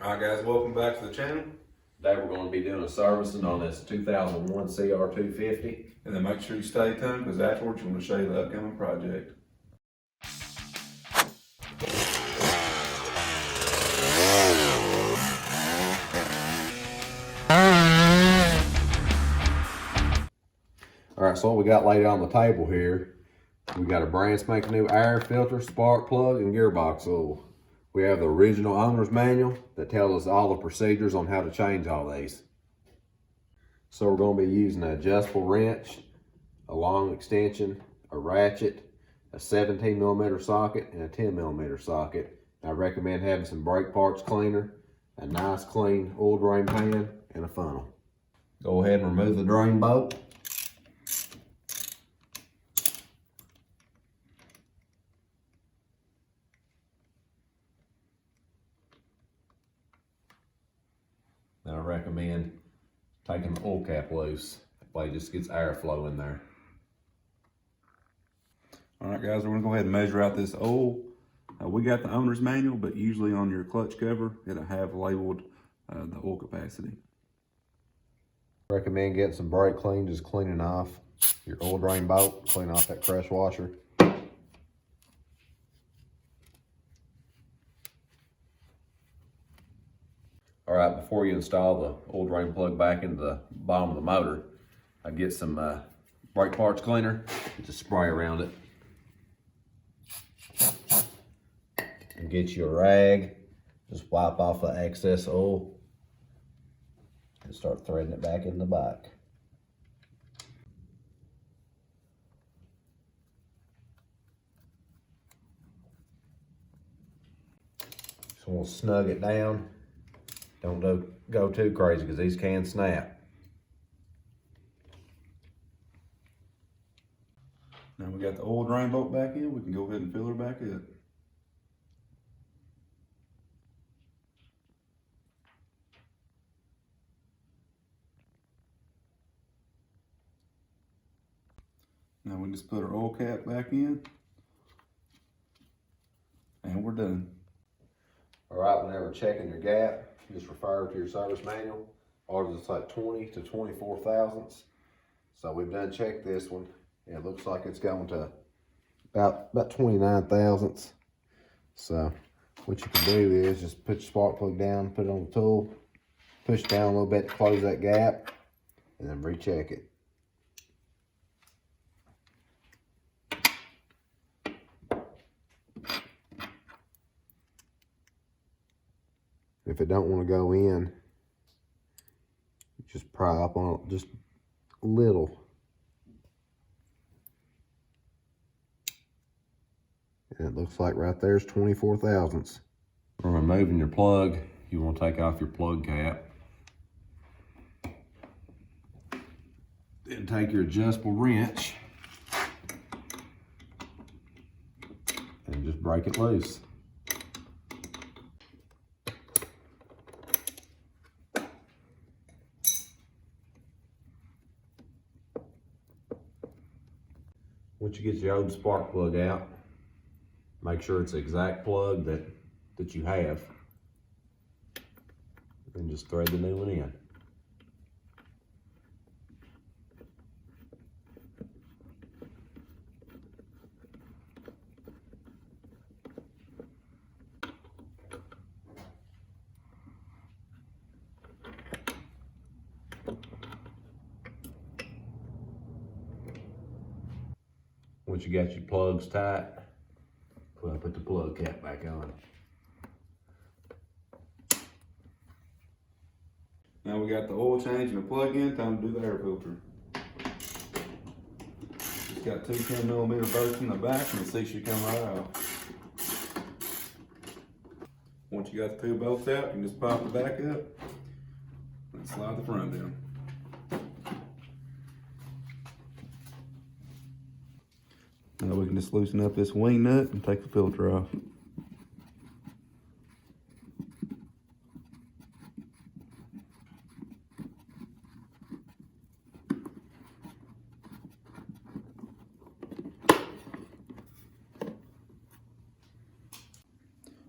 Alright guys, welcome back to the channel. Today we're going to be doing a servicing on this 2001 CR250. And then make sure you stay tuned because afterwards we're going to show you the upcoming project. Alright, so what we got laid on the table here, we got a brand spanking new air filter, spark plug, and gearbox oil. We have the original owner's manual that tells us all the procedures on how to change all these. So we're going to be using an adjustable wrench, a long extension, a ratchet, a 17mm socket, and a 10mm socket. I recommend having some brake parts cleaner, a nice clean oil drain pan, and a funnel. Go ahead and remove the drain bolt. Then I recommend taking the oil cap loose. That way it just gets airflow in there. Alright guys, we're going to go ahead and measure out this oil. We got the owner's manual, but usually on your clutch cover, it'll have labeled the oil capacity. Recommend getting some brake clean, just cleaning off your oil drain bolt, clean off that crush washer. All right, before you install the oil drain plug back into the bottom of the motor, I get some brake parts cleaner and just spray around it. And get you a rag, just wipe off the excess oil and start threading it back in the back. So we'll snug it down. Don't go too crazy because these can snap. Now we got the oil drain bolt back in, we can go ahead and fill her back up. Now we just put our oil cap back in, and we're done. All right, whenever checking your gap, just refer to your service manual. Ours is like 20 to 24 thousandths. So we've done checked this one. It looks like it's going to about 29 thousandths. So what you can do is just put your spark plug down, put it on the tool, push down a little bit to close that gap, and then recheck it. If it don't want to go in, just pry up on it just a little. And it looks like right there's 24 thousandths. For removing your plug, you want to take off your plug cap. Then take your adjustable wrench and just break it loose. Once you get your old spark plug out, make sure it's the exact plug that you have. And just thread the new one in. Once you got your plugs tight, put the plug cap back on. Now we got the oil change and the plug-in, time to do the air filter. It's got two 10mm bolts in the back and the seat should come right out. Once you got the two bolts out, you can just pop the back up and slide the front down. Now we can just loosen up this wing nut and take the filter off.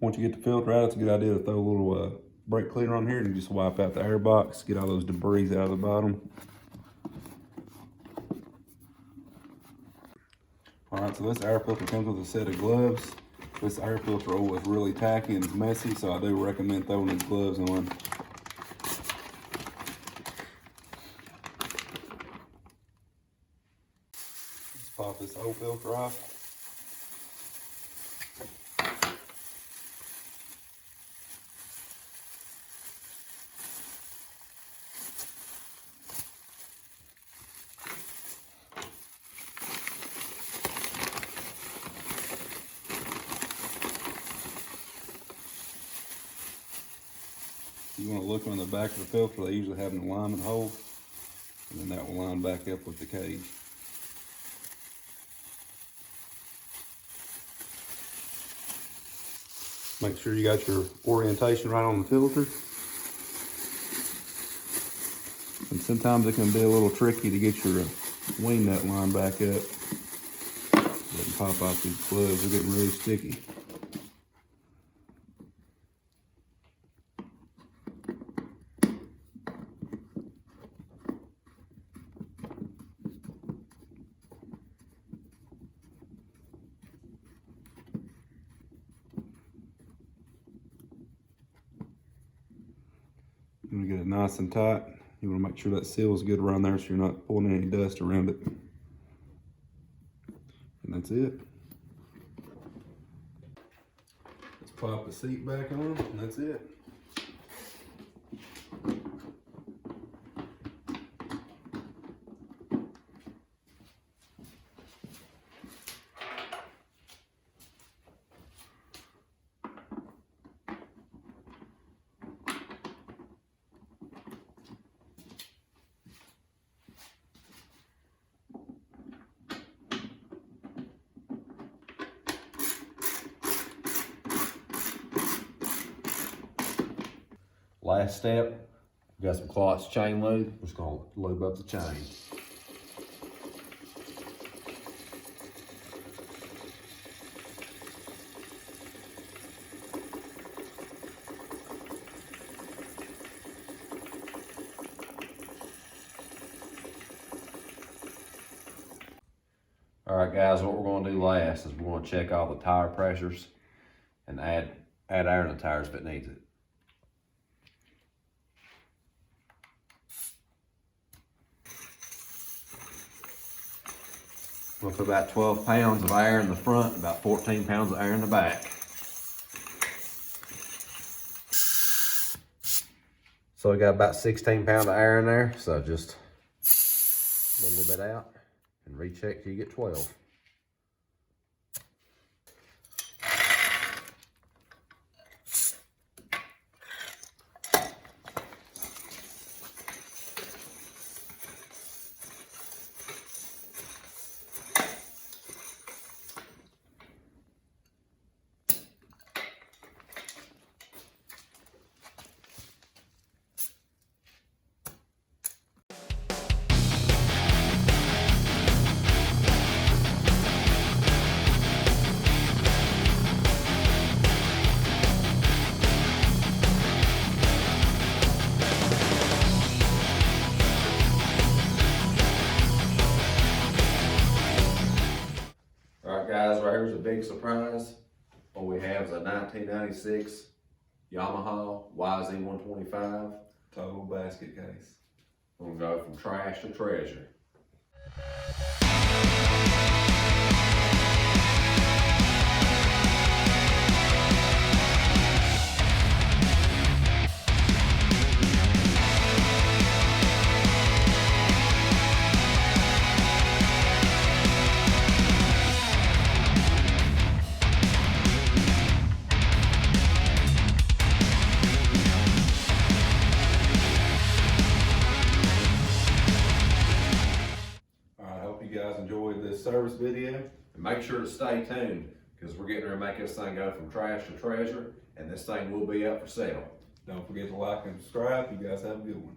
Once you get the filter out, it's a good idea to throw a little brake cleaner on here and just wipe out the air box, get all those debris out of the bottom. Alright, so this air filter comes with a set of gloves. This air filter oil is really tacky and it's messy, so I do recommend throwing these gloves on. Let's pop this oil filter off. You want to look on the back of the filter, they usually have an alignment hole, and then that will line back up with the cage. Make sure you got your orientation right on the filter. And sometimes it can be a little tricky to get your wing nut line back up. Let pop off these gloves, they're getting really sticky. You want to get it nice and tight. You want to make sure that seal is good around there so you're not pulling any dust around it. And that's it. Let's pop the seat back on, and that's it. Last step, we got some Clot's chain lube. We're just gonna lube up the chain. All right, guys, what we're gonna do last is we're gonna check all the tire pressures and add air in the tires if it needs it. We'll put about 12 pounds of air in the front, about 14 pounds of air in the back. So we got about 16 pounds of air in there, so just a little bit out and recheck till you get 12. Guys, right here's a big surprise. What we have is a 1996 Yamaha YZ125 Total basket case. We're gonna go from trash to treasure. Enjoyed this service video. And make sure to stay tuned because we're getting ready to make this thing go from trash to treasure, and this thing will be up for sale. Don't forget to like and subscribe. You guys have a good one.